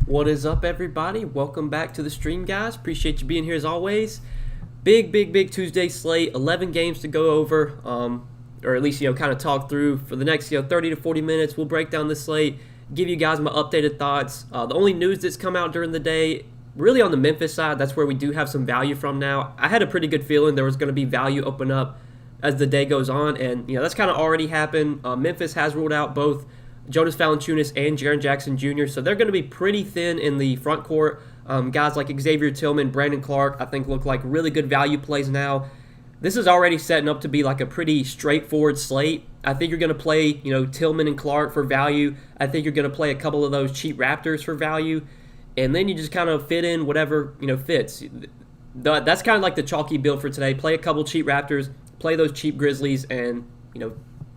What is up, everybody? Welcome back to the stream, guys. Appreciate you being here as always. Big Tuesday slate. 11 games to go over, or at least kind of talk through for the next 30 to 40 minutes. We'll break down the slate, give you guys my updated thoughts. The only news that's come out during the day, really on the Memphis side, that's where we do have some value from now. I had a pretty good feeling there was going to be value open up as the day goes on, and that's kind of already happened. Memphis has ruled out both Jonas Valanciunas and Jaren Jackson Jr., so they're going to be pretty thin in the front court. Guys like Xavier Tillman, Brandon Clark, I think look like really good value plays now. This is already setting up to be like a pretty straightforward slate. I think you're going to play, Tillman and Clark for value. I think you're going to play a couple of those cheap Raptors for value, and then you just kind of fit in whatever fits. That's kind of like the chalky build for today. Play a couple cheap Raptors, play those cheap Grizzlies, and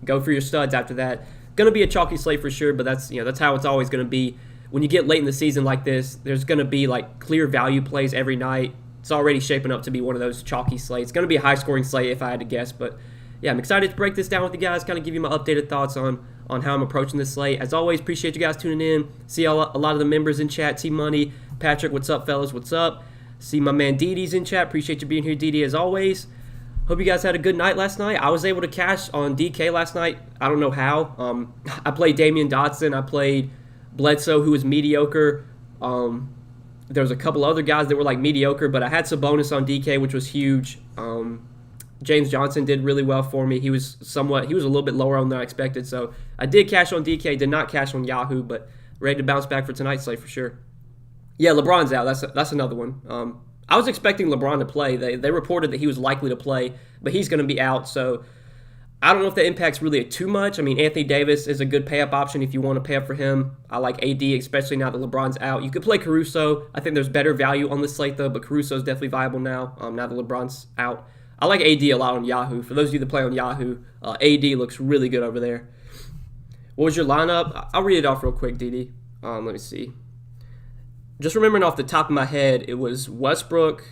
go for your studs after that. Going to be a chalky slate for sure, but that's how it's always going to be. When you get late in the season like this, there's going to be like clear value plays every night. It's already shaping up to be one of those chalky slates. It's going to be a high-scoring slate if I had to guess, but yeah, I'm excited to break this down with you guys, kind of give you my updated thoughts on how I'm approaching this slate. As always, appreciate you guys tuning in. See a lot of the members in chat. T-Money, Patrick, what's up, fellas? What's up? See my man Didi's in chat. Appreciate you being here, Didi, as always. Hope you guys had a good night last night. I was able to cash on DK last night. I don't know how. I played Damian Dotson. I played Bledsoe, who was mediocre. There was a couple other guys that were like mediocre, but I had Sabonis on DK, which was huge. James Johnson did really well for me. He was a little bit lower on than I expected. So I did cash on DK, did not cash on Yahoo, but ready to bounce back for tonight's slate for sure. Yeah, LeBron's out. That's another one. I was expecting LeBron to play. They reported that he was likely to play, but he's going to be out. So I don't know if that impacts really too much. I mean, Anthony Davis is a good pay-up option if you want to pay up for him. I like AD, especially now that LeBron's out. You could play Caruso. I think there's better value on this slate, though, but Caruso is definitely viable now that LeBron's out. I like AD a lot on Yahoo. For those of you that play on Yahoo, AD looks really good over there. What was your lineup? I'll read it off real quick, Didi. Let me see. Just remembering off the top of my head, it was Westbrook,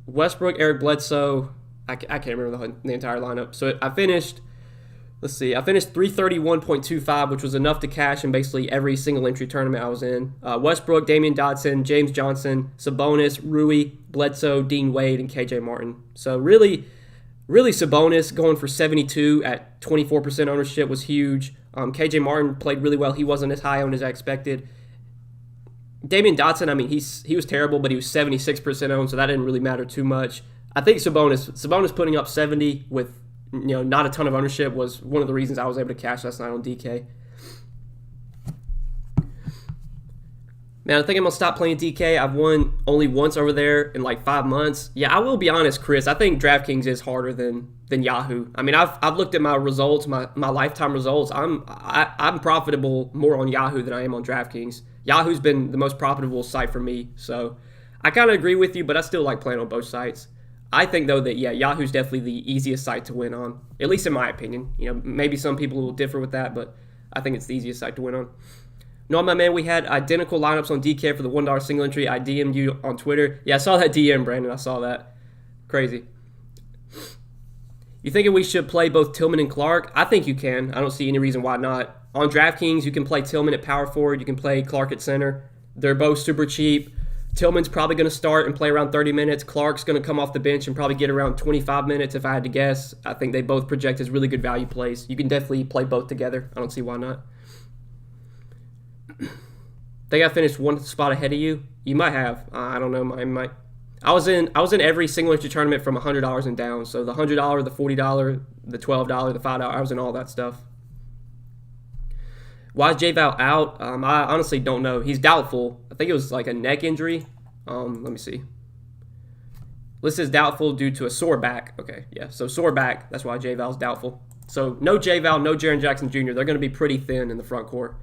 Eric Bledsoe. I can't remember the entire lineup. So I finished 331.25, which was enough to cash in basically every single entry tournament I was in. Westbrook, Damian Dotson, James Johnson, Sabonis, Rui, Bledsoe, Dean Wade, and KJ Martin. So really Sabonis going for 72 at 24% ownership was huge. KJ Martin played really well. He wasn't as high owned as I expected. Damian Dotson, I mean, he was terrible, but he was 76% owned, so that didn't really matter too much. I think Sabonis putting up 70 with not a ton of ownership was one of the reasons I was able to cash last night on DK. Man, I think I'm going to stop playing DK. I've won only once over there in like 5 months. Yeah, I will be honest, Chris. I think Draftkings is harder than Yahoo. I mean, I've looked at my results, my lifetime results. I'm profitable more on Yahoo than I am on Draftkings. Yahoo's been the most profitable site for me, so I kind of agree with you, but I still like playing on both sites. I think, though, that, Yahoo's definitely the easiest site to win on, at least in my opinion. Maybe some people will differ with that, but I think it's the easiest site to win on. No, my man, we had identical lineups on DK for the $1 single entry. I DM'd you on Twitter. Yeah, I saw that DM, Brandon. I saw that. Crazy. You thinking we should play both Tillman and Clark? I think you can. I don't see any reason why not. On DraftKings, you can play Tillman at power forward. You can play Clark at center. They're both super cheap. Tillman's probably going to start and play around 30 minutes. Clark's going to come off the bench and probably get around 25 minutes if I had to guess. I think they both project as really good value plays. You can definitely play both together. I don't see why not. Think I finished one spot ahead of you? You might have. I don't know. I was in every single entry tournament from $100 and down. So the $100, the $40, the $12, the $5. I was in all that stuff. Why is J-Val out? I honestly don't know. He's doubtful. I think it was like a neck injury. Let me see. List is doubtful due to a sore back. Okay, yeah. So sore back. That's why J-Val's doubtful. So no J-Val, no Jaren Jackson Jr. They're going to be pretty thin in the front court.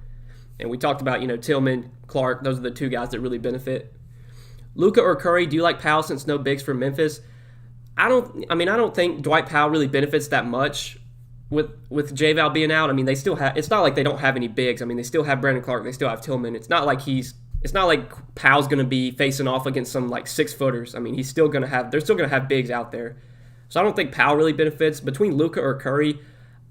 And we talked about, Tillman, Clark. Those are the two guys that really benefit. Luka or Curry, do you like Powell since no bigs for Memphis? I don't think Dwight Powell really benefits that much with J-Val being out. I mean, they still have. It's not like they don't have any bigs. I mean, they still have Brandon Clark. They still have Tillman. It's not like Powell's going to be facing off against some like 6-footers. I mean, they're still going to have bigs out there. So I don't think Powell really benefits. Between Luka or Curry,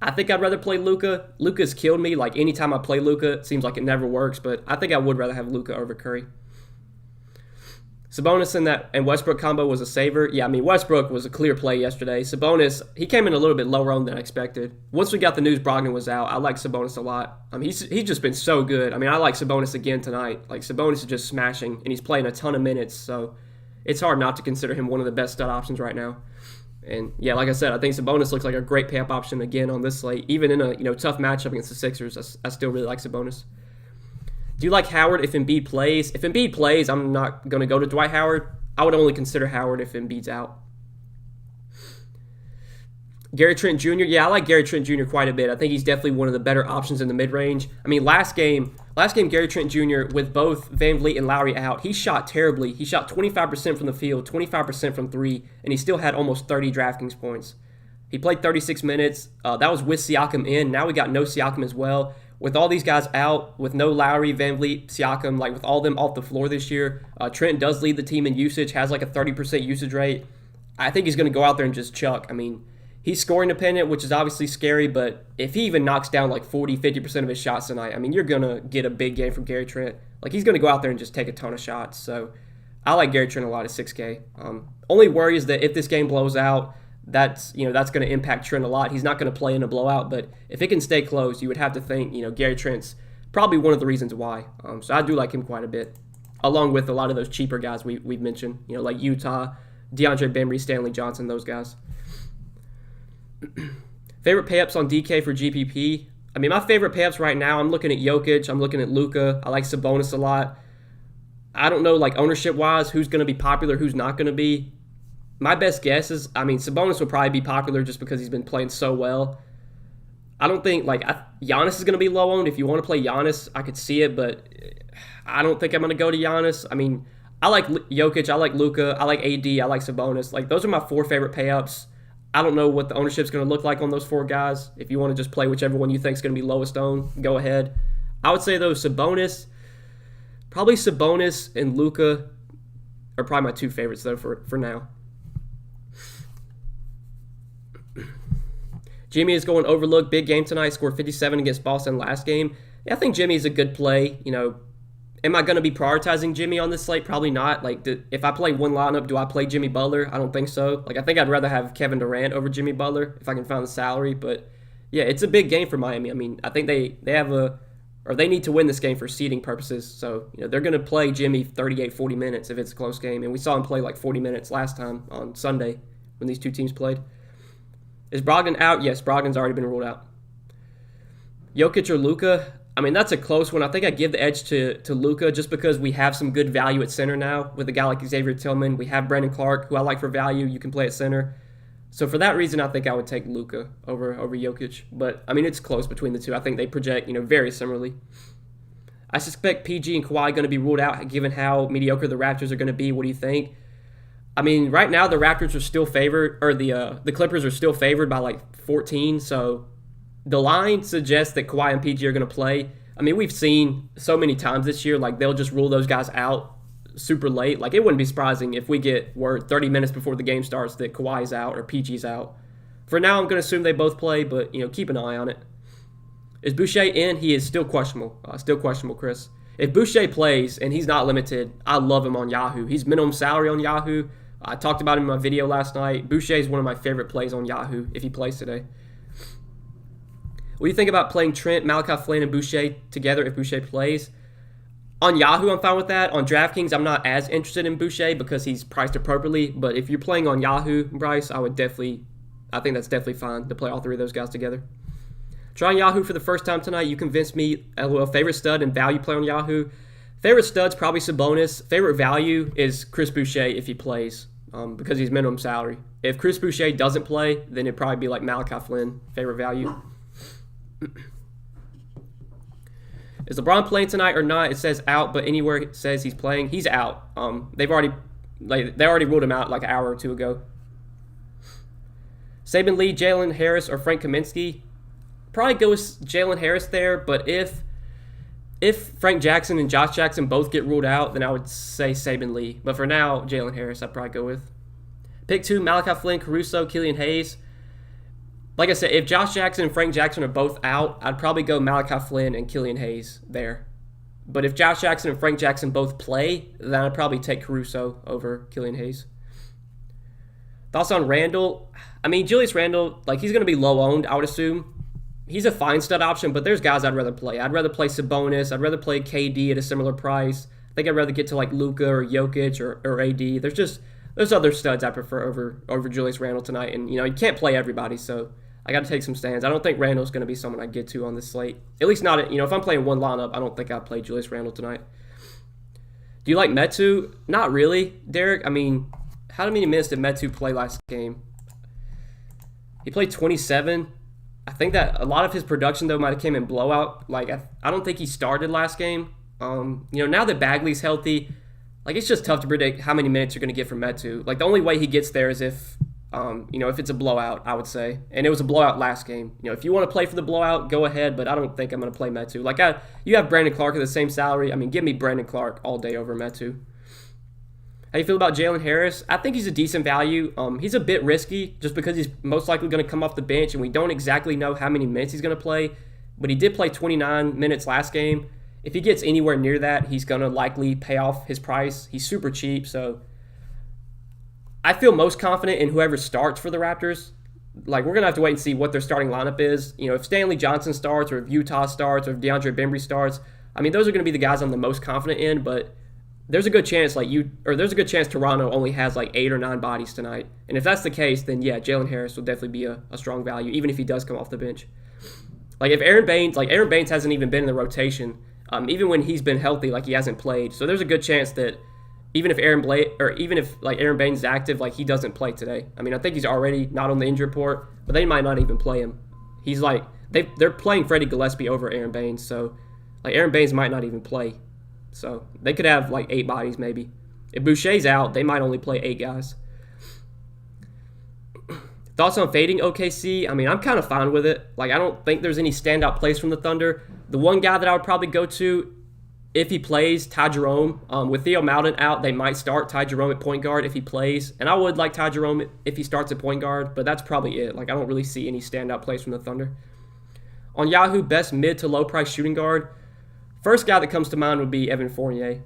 I think I'd rather play Luka. Luka's killed me. Like anytime I play Luka, it seems like it never works. But I think I would rather have Luka over Curry. Sabonis and Westbrook combo was a saver. Yeah, I mean, Westbrook was a clear play yesterday. Sabonis, he came in a little bit lower on than I expected. Once we got the news Brogdon was out, I like Sabonis a lot. I mean, he's just been so good. I mean, I like Sabonis again tonight. Like, Sabonis is just smashing, and he's playing a ton of minutes, so it's hard not to consider him one of the best stud options right now. And, yeah, like I said, I think Sabonis looks like a great pay-up option again on this slate. Even in a tough matchup against the Sixers, I still really like Sabonis. Do you like Howard if Embiid plays? If Embiid plays, I'm not going to go to Dwight Howard. I would only consider Howard if Embiid's out. Gary Trent Jr. Yeah, I like Gary Trent Jr. quite a bit. I think he's definitely one of the better options in the mid-range. I mean, last game, Gary Trent Jr. with both Van Vliet and Lowry out, he shot terribly. He shot 25% from the field, 25% from three, and he still had almost 30 DraftKings points. He played 36 minutes. That was with Siakam in. Now we got no Siakam as well. With all these guys out, with no Lowry, Van Vliet, Siakam, like with all of them off the floor this year, Trent does lead the team in usage, has like a 30% usage rate. I think he's going to go out there and just chuck. I mean, he's scoring dependent, which is obviously scary, but if he even knocks down like 40, 50% of his shots tonight, I mean, you're going to get a big game from Gary Trent. Like, he's going to go out there and just take a ton of shots. So I like Gary Trent a lot at 6K. Only worry is that if this game blows out, that's going to impact Trent a lot. He's not going to play in a blowout, but if it can stay close, you would have to think, Gary Trent's probably one of the reasons why. So I do like him quite a bit, along with a lot of those cheaper guys we've mentioned, like Utah, DeAndre Bembry, Stanley Johnson, those guys. Favorite payups on DK for GPP? I mean, my favorite payups right now, I'm looking at Jokic, I'm looking at Luka, I like Sabonis a lot. I don't know, like ownership-wise, who's going to be popular, who's not going to be. My best guess is, I mean, Sabonis will probably be popular just because he's been playing so well. I don't think, Giannis is going to be low owned. If you want to play Giannis, I could see it, but I don't think I'm going to go to Giannis. I mean, I like Jokic, I like Luka, I like AD, I like Sabonis. Like, those are my four favorite payups. I don't know what the ownership's going to look like on those four guys. If you want to just play whichever one you think is going to be lowest owned, go ahead. I would say, though, probably Sabonis and Luka are probably my two favorites, though, for now. Jimmy is going overlooked. Big game tonight. Scored 57 against Boston last game. Yeah, I think Jimmy is a good play. Am I going to be prioritizing Jimmy on this slate? Probably not. If I play one lineup, do I play Jimmy Butler? I don't think so. I think I'd rather have Kevin Durant over Jimmy Butler if I can find the salary. But yeah, it's a big game for Miami. I mean, I think they need to win this game for seeding purposes. So they're going to play Jimmy 38, 40 minutes if it's a close game, and we saw him play 40 minutes last time on Sunday when these two teams played. Is Brogdon out? Yes, Brogdon's already been ruled out. Jokic or Luka? I mean, that's a close one. I think I give the edge to Luka just because we have some good value at center now with a guy like Xavier Tillman. We have Brandon Clark, who I like for value. You can play at center. So for that reason, I think I would take Luka over Jokic. But, I mean, it's close between the two. I think they project, very similarly. I suspect PG and Kawhi are going to be ruled out given how mediocre the Raptors are going to be. What do you think? I mean, right now the Raptors are still favored, or the Clippers are still favored by 14. So the line suggests that Kawhi and PG are going to play. I mean, we've seen so many times this year, they'll just rule those guys out super late. It wouldn't be surprising if we get word 30 minutes before the game starts that Kawhi's out or PG's out. For now, I'm going to assume they both play, but keep an eye on it. Is Boucher in? He is still questionable. Chris. If Boucher plays and he's not limited, I love him on Yahoo. He's minimum salary on Yahoo. I talked about him in my video last night. Boucher is one of my favorite plays on Yahoo if he plays today. What do you think about playing Trent, Malachi Flynn, and Boucher together if Boucher plays? On Yahoo, I'm fine with that. On Draftkings, I'm not as interested in Boucher because he's priced appropriately. But if you're playing on Yahoo, Bryce, I think that's definitely fine to play all three of those guys together. Trying Yahoo for the first time tonight, you convinced me. Favorite stud and value play on Yahoo. Favorite stud's probably Sabonis. Favorite value is Chris Boucher if he plays because he's minimum salary. If Chris Boucher doesn't play, then it'd probably be Malachi Flynn, favorite value. Is LeBron playing tonight or not? It says out, but anywhere it says he's playing, he's out. They already ruled him out an hour or two ago. Saban Lee, Jalen Harris, or Frank Kaminsky? Probably go with Jalen Harris there, but if Frank Jackson and Josh Jackson both get ruled out, then I would say Saban Lee. But for now, Jalen Harris I'd probably go with. Pick 2, Malachi Flynn, Caruso, Killian Hayes. like I said, if Josh Jackson and Frank Jackson are both out, I'd probably go Malachi Flynn and Killian Hayes there. But if Josh Jackson and Frank Jackson both play, then I'd probably take Caruso over Killian Hayes. Thoughts on Randall? I mean, Julius Randle, like, he's going to be low owned, I would assume. He's a fine stud option, but there's guys I'd rather play. I'd rather play Sabonis. I'd rather play KD at a similar price. I think I'd rather get to like Luka or Jokic or AD. There's other studs I prefer over Julius Randle tonight, and you can't play everybody, so I got to take some stands. I don't think Randle's going to be someone I get to on this slate. At least not, if I'm playing one lineup, I don't think I'll play Julius Randle tonight. Do you like Metu? Not really, Derek. I mean, how many minutes did Metu play last game? He played 27. I think that a lot of his production, though, might have came in blowout. Like, I don't think he started last game. Now that Bagley's healthy, like, it's just tough to predict how many minutes you're going to get from Metu. Like, the only way he gets there is if it's a blowout, I would say. And it was a blowout last game. If you want to play for the blowout, go ahead, but I don't think I'm going to play Metu. Like, you have Brandon Clark at the same salary. I mean, give me Brandon Clark all day over Metu. How do you feel about Jalen Harris? I think he's a decent value. He's a bit risky just because he's most likely going to come off the bench, and we don't exactly know how many minutes he's going to play. But he did play 29 minutes last game. If he gets anywhere near that, he's going to likely pay off his price. He's super cheap, so I feel most confident in whoever starts for the Raptors. Like, we're going to have to wait and see what their starting lineup is. If Stanley Johnson starts or if Utah starts or if DeAndre Bembry starts, I mean, those are going to be the guys I'm the most confident in, but there's a good chance there's a good chance Toronto only has like 8 or 9 bodies tonight. And if that's the case, then yeah, Jalen Harris will definitely be a strong value, even if he does come off the bench. Like, if Aaron Baines hasn't even been in the rotation, even when he's been healthy, like, he hasn't played. So there's a good chance that even if Aaron Baines is active, like, he doesn't play today. I mean, I think he's already not on the injury report, but they might not even play him. He's like, they're playing Freddie Gillespie over Aaron Baines, so like, Aaron Baines might not even play. So they could have like 8 bodies maybe. If Boucher's out, they might only play 8 guys. Thoughts on fading OKC? I mean, I'm kind of fine with it. Like, I don't think there's any standout plays from the Thunder. The one guy that I would probably go to, if he plays, Ty Jerome. With Theo Maledon out, they might start Ty Jerome at point guard if he plays. And I would like Ty Jerome if he starts at point guard, but that's probably it. Like, I don't really see any standout plays from the Thunder. On Yahoo, best mid to low price shooting guard. First guy that comes to mind would be Evan Fournier.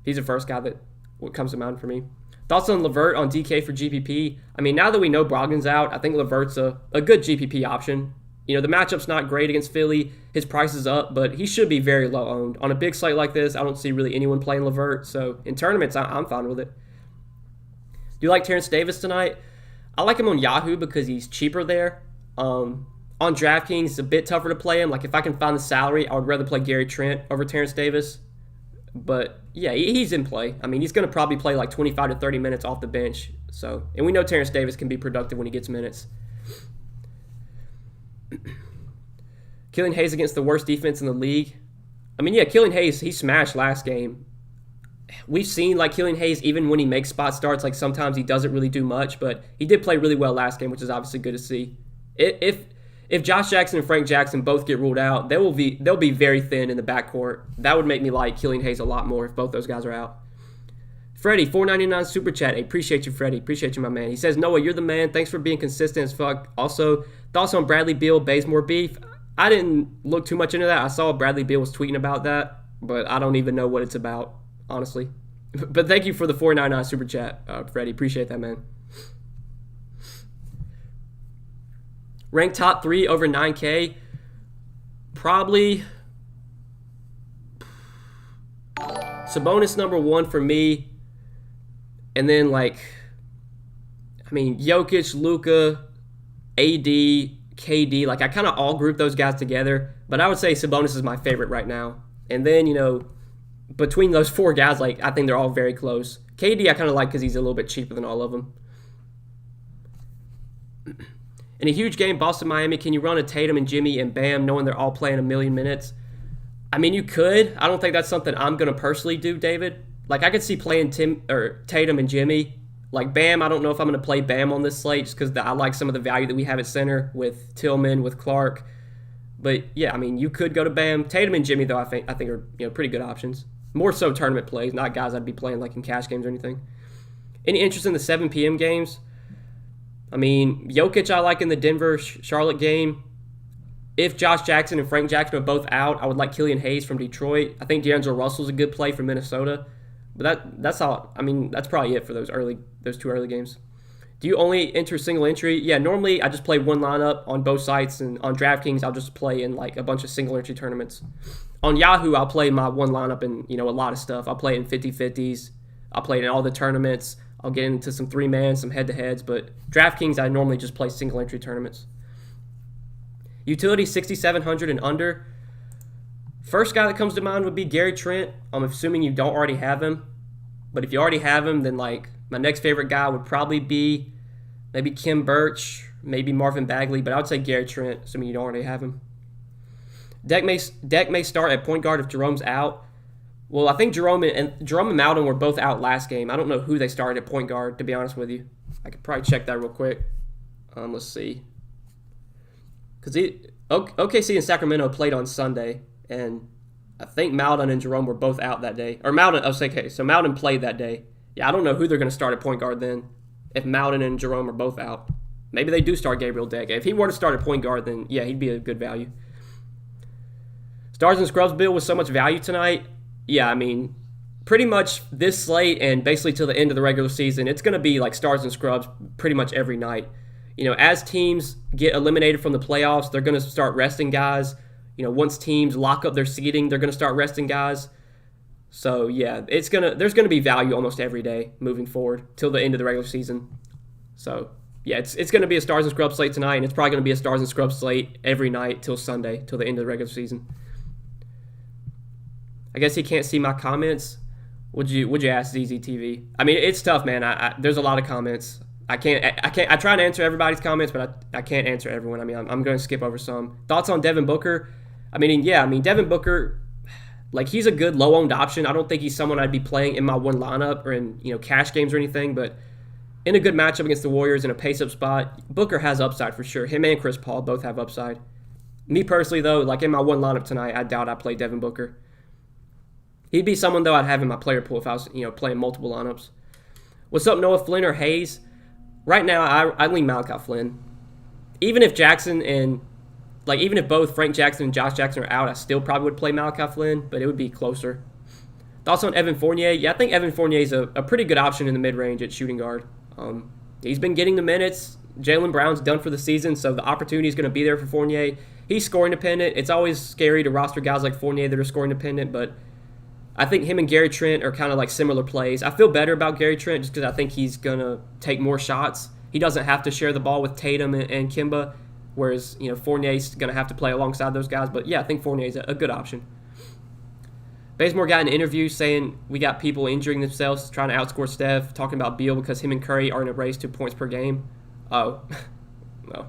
He's the first guy that comes to mind for me. Thoughts on LeVert on DK for GPP? I mean, now that we know Brogdon's out, I think LeVert's a good GPP option. The matchup's not great against Philly. His price is up, but he should be very low owned. On a big slate like this, I don't see really anyone playing LeVert. So in tournaments, I'm fine with it. Do you like Terrence Davis tonight? I like him on Yahoo because he's cheaper there. On Draftkings, it's a bit tougher to play him. Like, if I can find the salary, I would rather play Gary Trent over Terrence Davis. But, yeah, he's in play. I mean, he's going to probably play like 25 to 30 minutes off the bench. And we know Terrence Davis can be productive when he gets minutes. Killian Hayes against the worst defense in the league. I mean, yeah, Killian Hayes, he smashed last game. We've seen, like, Killian Hayes, even when he makes spot starts, like, sometimes he doesn't really do much. But he did play really well last game, which is obviously good to see. If Josh Jackson and Frank Jackson both get ruled out, they'll be very thin in the backcourt. That would make me like Killian Hayes a lot more if both those guys are out. Freddie, $4.99 super chat. Hey, appreciate you, Freddie. Appreciate you, my man. He says, Noah, you're the man. Thanks for being consistent as fuck. Also, thoughts on Bradley Beal, Bazemore beef? I didn't look too much into that. I saw Bradley Beal was tweeting about that, but I don't even know what it's about, honestly. But thank you for the $4.99 super chat, Freddie. Appreciate that, man. Ranked top 3 over 9K, probably Sabonis number 1 for me, and then Jokic, Luka, AD, KD, like I kind of all group those guys together, but I would say Sabonis is my favorite right now. And then, between those 4 guys, like I think they're all very close. KD I kind of like because he's a little bit cheaper than all of them. In a huge game, Boston-Miami, can you run a Tatum and Jimmy and Bam knowing they're all playing a million minutes? I mean, you could. I don't think that's something I'm going to personally do, David. Like, I could see playing Tatum and Jimmy. Like, Bam, I don't know if I'm going to play Bam on this slate just because I like some of the value that we have at center with Tillman, with Clark. But, yeah, I mean, you could go to Bam. Tatum and Jimmy, though, I think are pretty good options. More so tournament plays, not guys I'd be playing like in cash games or anything. Any interest in the 7 p.m. games? I mean, Jokic I like in the Denver-Charlotte game. If Josh Jackson and Frank Jackson are both out, I would like Killian Hayes from Detroit. I think D'Angelo Russell's a good play for Minnesota. But that's all. I mean, that's probably it for those two early games. Do you only enter single entry? Yeah, normally I just play one lineup on both sites, and on DraftKings I'll just play in like a bunch of single entry tournaments. On Yahoo, I'll play my one lineup in a lot of stuff. I'll play in 50-50s. I'll play in all the tournaments. I'll get into some 3-man, some head-to-heads, but DraftKings I normally just play single entry tournaments. Utility 6,700 and under. First guy that comes to mind would be Gary Trent. I'm assuming you don't already have him. But if you already have him, then like my next favorite guy would probably be maybe Kim Birch, maybe Marvin Bagley, but I would say Gary Trent, assuming you don't already have him. Deck may start at point guard if Jerome's out. Well, I think Jerome and Malden were both out last game. I don't know who they started at point guard, to be honest with you. I could probably check that real quick. Let's see. Because OKC and Sacramento played on Sunday, and I think Malden and Jerome were both out that day. Or Malden, so Malden played that day. Yeah, I don't know who they're going to start at point guard then, if Malden and Jerome are both out. Maybe they do start Gabriel Deck. If he were to start at point guard, then yeah, he'd be a good value. Stars and Scrubs Bill with so much value tonight. Yeah, I mean, pretty much this slate and basically till the end of the regular season, it's going to be like Stars and Scrubs pretty much every night. As teams get eliminated from the playoffs, they're going to start resting guys. Once teams lock up their seeding, they're going to start resting guys. So, yeah, there's going to be value almost every day moving forward till the end of the regular season. So, yeah, it's going to be a Stars and Scrubs slate tonight, and it's probably going to be a Stars and Scrubs slate every night till Sunday, till the end of the regular season. I guess he can't see my comments. Would you ask ZZTV? I mean, it's tough, man. There's a lot of comments. I try to answer everybody's comments, but I can't answer everyone. I mean, I'm going to skip over some. Thoughts on Devin Booker? Devin Booker, like, he's a good low-owned option. I don't think he's someone I'd be playing in my one lineup or in, cash games or anything, but in a good matchup against the Warriors in a pace-up spot, Booker has upside for sure. Him and Chris Paul both have upside. Me personally, though, like in my one lineup tonight, I doubt I play Devin Booker. He'd be someone, though, I'd have in my player pool if I was, playing multiple lineups. What's up, Noah Flynn or Hayes? Right now, I lean Malachi Flynn. Even if both Frank Jackson and Josh Jackson are out, I still probably would play Malachi Flynn, but it would be closer. Thoughts on Evan Fournier? Yeah, I think Evan Fournier is a pretty good option in the mid-range at shooting guard. He's been getting the minutes. Jaylen Brown's done for the season, so the opportunity is going to be there for Fournier. He's scoring dependent. It's always scary to roster guys like Fournier that are scoring dependent, but I think him and Gary Trent are kind of like similar plays. I feel better about Gary Trent just because I think he's going to take more shots. He doesn't have to share the ball with Tatum and Kimba, whereas Fournier's going to have to play alongside those guys. But yeah, I think Fournier's a good option. Bazemore got an interview saying we got people injuring themselves, trying to outscore Steph, talking about Beal because him and Curry are in a race 2 points per game. Oh, no.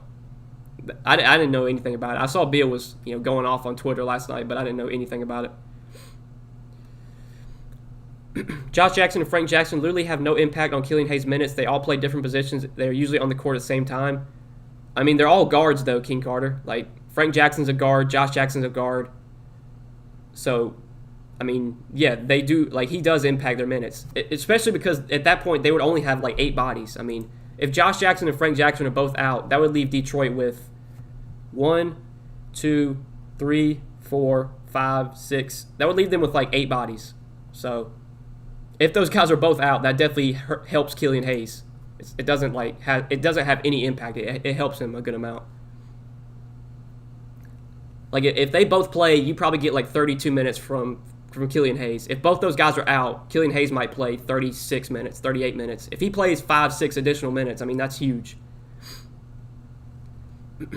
I didn't know anything about it. I saw Beal was going off on Twitter last night, but I didn't know anything about it. Josh Jackson and Frank Jackson literally have no impact on Killian Hayes' minutes. They all play different positions. They're usually on the court at the same time. I mean, they're all guards, though, King Carter. Like, Frank Jackson's a guard. Josh Jackson's a guard. So, I mean, yeah, they do. Like, he does impact their minutes. Especially because at that point, they would only have, like, 8 bodies. I mean, if Josh Jackson and Frank Jackson are both out, that would leave Detroit with 1, 2, 3, 4, 5, 6. That would leave them with, like, 8 bodies. So if those guys are both out, that definitely helps Killian Hayes. It doesn't have any impact. It helps him a good amount. Like if they both play, you probably get like 32 minutes from Killian Hayes. If both those guys are out, Killian Hayes might play 36 minutes, 38 minutes. If he plays 5-6 additional minutes, I mean that's huge. Do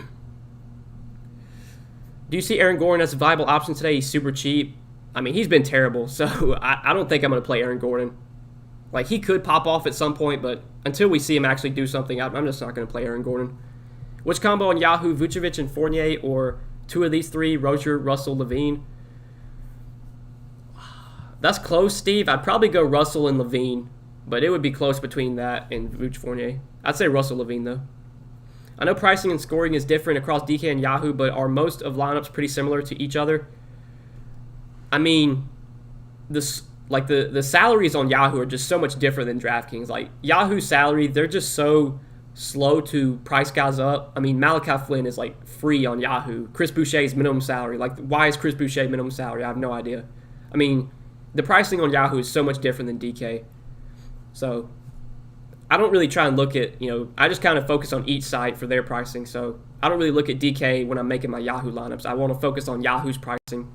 you see Aaron Gordon as a viable option today? He's super cheap. I mean, he's been terrible, so I don't think I'm going to play Aaron Gordon. Like, he could pop off at some point, but until we see him actually do something, I'm just not going to play Aaron Gordon. Which combo on Yahoo, Vucevic and Fournier, or two of these three, Rozier, Russell, Levine? That's close, Steve. I'd probably go Russell and Levine, but it would be close between that and Vuce Fournier. I'd say Russell Levine, though. I know pricing and scoring is different across DK and Yahoo, but are most of lineups pretty similar to each other? I mean, the salaries on Yahoo are just so much different than DraftKings. Like, Yahoo's salary, they're just so slow to price guys up. I mean, Malachi Flynn is like free on Yahoo. Chris Boucher's minimum salary. Like, why is Chris Boucher minimum salary? I have no idea. I mean, the pricing on Yahoo is so much different than DK. So I don't really try and look at, I just kind of focus on each site for their pricing. So I don't really look at DK when I'm making my Yahoo lineups. I want to focus on Yahoo's pricing.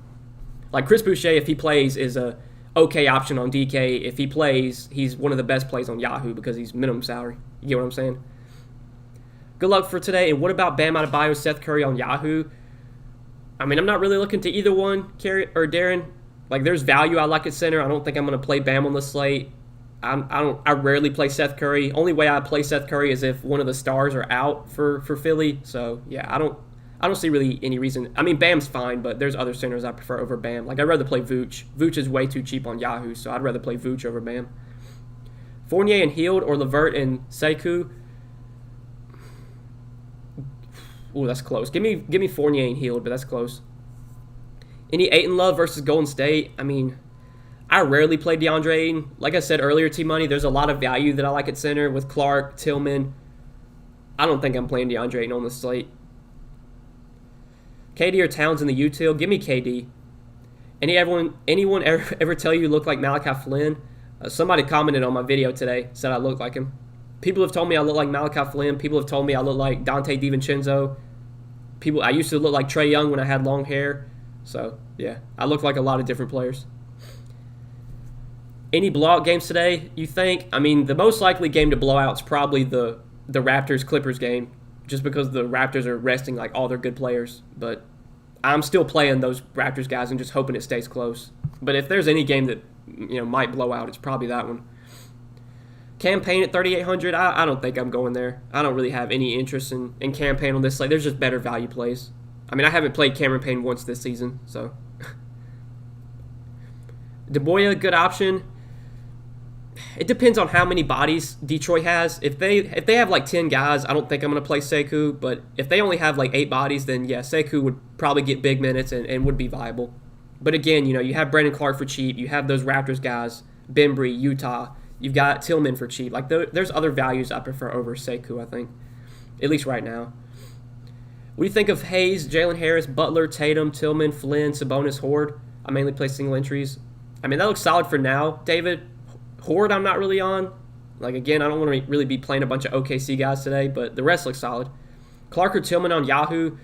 Like Chris Boucher, if he plays, is a okay option on DK. If he plays, he's one of the best plays on Yahoo because he's minimum salary. You get what I'm saying? Good luck for today. And what about Bam Adebayo, Seth Curry on Yahoo? I mean, I'm not really looking to either one, Carrie or Darren. Like, there's value I like at center. I don't think I'm going to play Bam on the slate. I rarely play Seth Curry. Only way I play Seth Curry is if one of the stars are out for Philly. So yeah, I don't see really any reason. I mean, Bam's fine, but there's other centers I prefer over Bam. Like, I'd rather play Vooch. Vooch is way too cheap on Yahoo, so I'd rather play Vooch over Bam. Fournier and Hield or Levert and Sekou. Ooh, that's close. Give me Fournier and Hield, but that's close. Any Ayton Love versus Golden State? I mean, I rarely play DeAndre Ayton. Like I said earlier, T-Money, there's a lot of value that I like at center with Clark, Tillman. I don't think I'm playing DeAndre Ayton on the slate. KD or Towns in the util? Give me KD. Anyone ever tell you look like Malachi Flynn? Somebody commented on my video today, said I look like him. People have told me I look like Malachi Flynn. People have told me I look like Dante DiVincenzo. I used to look like Trae Young when I had long hair. So, yeah, I look like a lot of different players. Any blowout games today, you think? I mean, the most likely game to blow out is probably the Raptors-Clippers game, just because the Raptors are resting like all their good players. But I'm still playing those Raptors guys and just hoping it stays close. But if there's any game that might blow out, it's probably that one. Campaign at 3,800, I don't think I'm going there. I don't really have any interest in campaign on this slate. There's just better value plays. I mean, I haven't played Cameron Payne once this season, so. DeBoya, good option. It depends on how many bodies Detroit has. If they have like 10 guys, I don't think I'm going to play Sekou. But if they only have like 8 bodies, then yeah, Sekou would probably get big minutes and would be viable. But again, you have Brandon Clark for cheap. You have those Raptors guys, Bembry, Utah. You've got Tillman for cheap. Like there's other values I prefer over Sekou, I think, at least right now. What do you think of Hayes, Jalen Harris, Butler, Tatum, Tillman, Flynn, Sabonis, Horde? I mainly play single entries. I mean, that looks solid for now, David. Horde I'm not really on. Like, again, I don't want to really be playing a bunch of OKC guys today, but the rest looks solid. Clark or Tillman on Yahoo.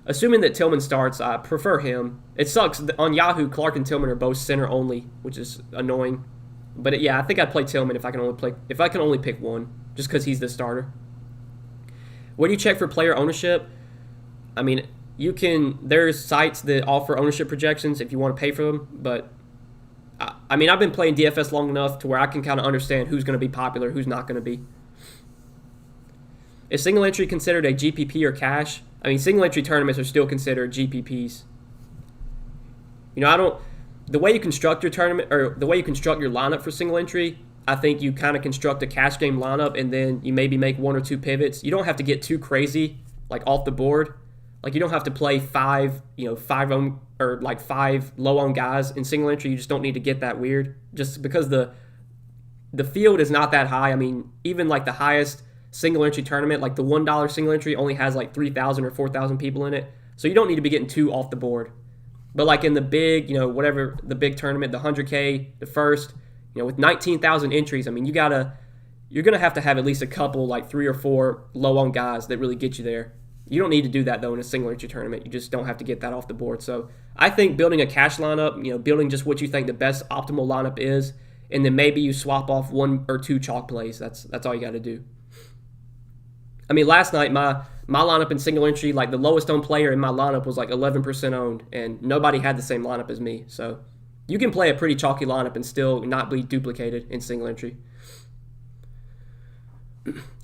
Assuming that Tillman starts, I prefer him. It sucks. On Yahoo, Clark and Tillman are both center only, which is annoying. But yeah, I think I'd play Tillman if I can only pick one, just because he's the starter. What do you check for player ownership? I mean, there's sites that offer ownership projections if you want to pay for them, but I mean, I've been playing DFS long enough to where I can kind of understand who's going to be popular, who's not going to be. Is single entry considered a GPP or cash? I mean, single entry tournaments are still considered GPPs. The way you construct your tournament, or the way you construct your lineup for single entry, I think you kind of construct a cash game lineup and then you maybe make 1 or 2 pivots. You don't have to get too crazy, like off the board. Like, you don't have to play 5 low-owned guys in single entry. You just don't need to get that weird. Just because the field is not that high. I mean, even like the highest single entry tournament, like the $1 single entry only has like 3,000 or 4,000 people in it. So you don't need to be getting too off the board. But like in the big, whatever the big tournament, the 100K, the first, with 19,000 entries, I mean, you're going to have at least a couple, like 3 or 4 low-owned guys that really get you there. You don't need to do that, though, in a single entry tournament. You just don't have to get that off the board. So I think building a cash lineup, building just what you think the best optimal lineup is, and then maybe you swap off 1 or 2 chalk plays. That's all you got to do. I mean, last night, my lineup in single entry, like the lowest owned player in my lineup was like 11% owned, and nobody had the same lineup as me. So you can play a pretty chalky lineup and still not be duplicated in single entry.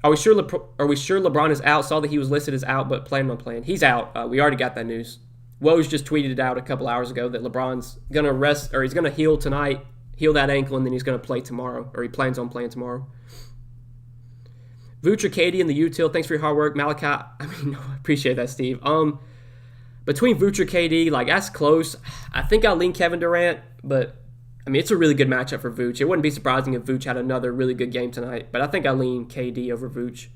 Are we sure LeBron is out? Saw that he was listed as out, but plan on playing. He's out. We already got that news. Woj just tweeted it out a couple hours ago that LeBron's gonna rest, or he's gonna heal tonight, heal that ankle, and then he's gonna play tomorrow, or he plans on playing tomorrow. Vooch or KD in the util. Thanks for your hard work, Malachi. I appreciate that, Steve. Between Vooch or KD, like that's close. I think I'll lean Kevin Durant, but I mean, it's a really good matchup for Vooch. It wouldn't be surprising if Vooch had another really good game tonight, but I think I lean KD over Vooch.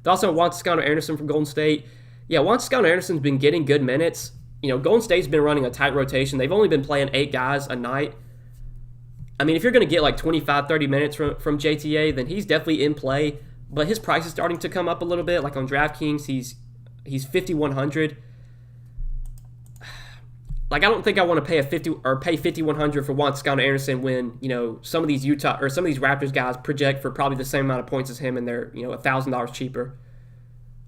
Also, Juan Toscano-Anderson from Golden State. Yeah, Juan Toscano-Anderson's been getting good minutes. Golden State's been running a tight rotation. They've only been playing 8 guys a night. I mean, if you're going to get like 25, 30 minutes from JTA, then he's definitely in play. But his price is starting to come up a little bit. Like on DraftKings, he's 5,100. Like, I don't think I want to pay pay 5,100 for Juan Toscano-Anderson when some of these Raptors guys project for probably the same amount of points as him, and they're $1,000 cheaper.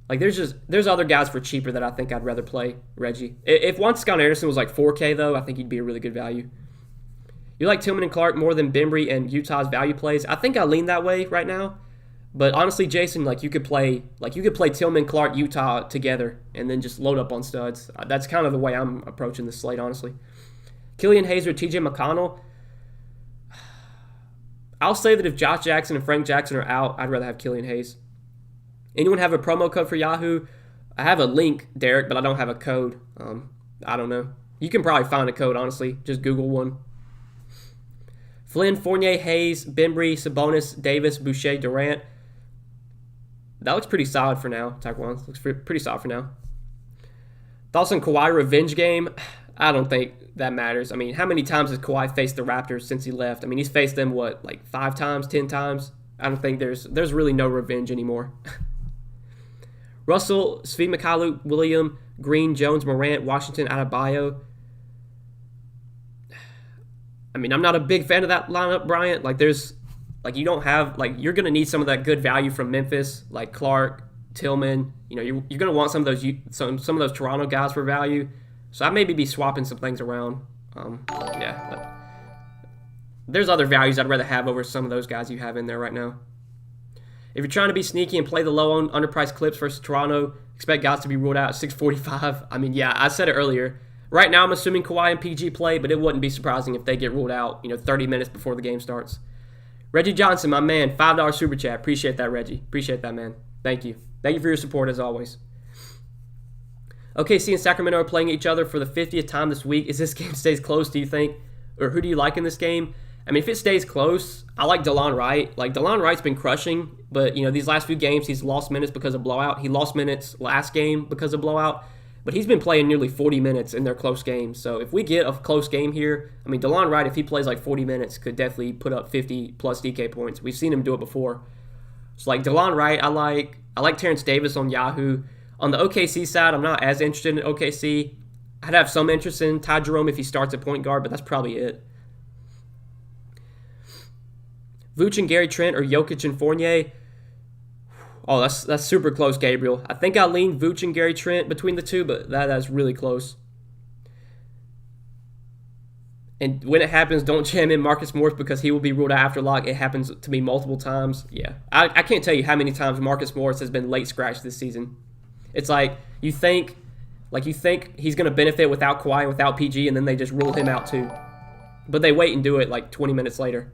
Like, there's other guys for cheaper that I think I'd rather play Reggie. If Juan Toscano-Anderson was like 4K though, I think he'd be a really good value. You like Tillman and Clark more than Bembry and Utah's value plays? I think I lean that way right now. But honestly, Jason, you could play Tillman, Clark, Utah together and then just load up on studs. That's kind of the way I'm approaching this slate, honestly. Killian Hayes or TJ McConnell. I'll say that if Josh Jackson and Frank Jackson are out, I'd rather have Killian Hayes. Anyone have a promo code for Yahoo? I have a link, Derek, but I don't have a code. I don't know. You can probably find a code, honestly. Just Google one. Flynn, Fournier, Hayes, Bembry, Sabonis, Davis, Boucher, Durant. That looks pretty solid for now. Taekwon looks pretty solid for now. Thoughts on Kawhi revenge game? I don't think that matters. I mean, how many times has Kawhi faced the Raptors since he left? I mean, he's faced them, 5 times, 10 times? I don't think there's really no revenge anymore. Russell, Svi Mykhailiuk, William, Green, Jones, Morant, Washington, Adebayo. I mean, I'm not a big fan of that lineup, Bryant. You don't have, you're going to need some of that good value from Memphis, like Clark, Tillman. You're going to want some of those Toronto guys for value. So I maybe be swapping some things around. But there's other values I'd rather have over some of those guys you have in there right now. If you're trying to be sneaky and play the low underpriced Clips versus Toronto, expect guys to be ruled out at 645. I mean, yeah, I said it earlier. Right now I'm assuming Kawhi and PG play, but it wouldn't be surprising if they get ruled out, 30 minutes before the game starts. Reggie Johnson, my man, $5 super chat. Appreciate that, Reggie. Appreciate that, man. Thank you. Thank you for your support as always. OKC and Sacramento are playing each other for the 50th time this week. If this game stays close, do you think? Or who do you like in this game? I mean, if it stays close, I like DeLon Wright. DeLon Wright's been crushing, but, these last few games, he's lost minutes because of blowout. He lost minutes last game because of blowout, but he's been playing nearly 40 minutes in their close games. So if we get a close game here, I mean, DeLon Wright, if he plays 40 minutes, could definitely put up 50-plus DK points. We've seen him do it before. So, DeLon Wright, I like Terrence Davis on Yahoo. On the OKC side, I'm not as interested in OKC. I'd have some interest in Ty Jerome if he starts at point guard, but that's probably it. Vooch and Gary Trent or Jokic and Fournier. Oh, that's super close, Gabriel. I think I lean Vooch and Gary Trent between the two, but that's really close. And when it happens, don't jam in Marcus Morris because he will be ruled out after lock. It happens to me multiple times. Yeah, I can't tell you how many times Marcus Morris has been late scratched this season. It's you think he's going to benefit without Kawhi and without PG, and then they just rule him out too. But they wait and do it 20 minutes later.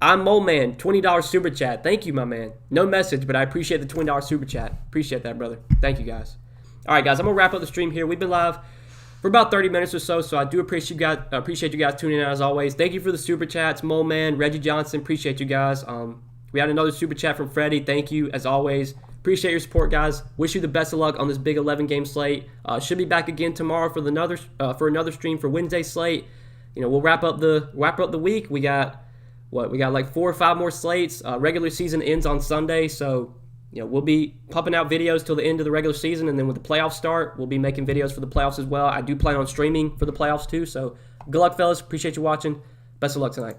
I'm Mole Man, $20 super chat. Thank you, my man. No message, but I appreciate the $20 super chat. Appreciate that, brother. Thank you, guys. All right, guys, I'm going to wrap up the stream here. We've been live for about 30 minutes or so I do appreciate you guys tuning in as always. Thank you for the super chats, Mole Man, Reggie Johnson. Appreciate you guys. We had another super chat from Freddie. Thank you, as always. Appreciate your support, guys. Wish you the best of luck on this big 11-game slate. Should be back again tomorrow for another stream for Wednesday slate. We'll wrap up the week. We got 4 or 5 more slates. Regular season ends on Sunday, so we'll be pumping out videos till the end of the regular season, and then with the playoffs start, we'll be making videos for the playoffs as well. I do plan on streaming for the playoffs too, so good luck, fellas. Appreciate you watching. Best of luck tonight.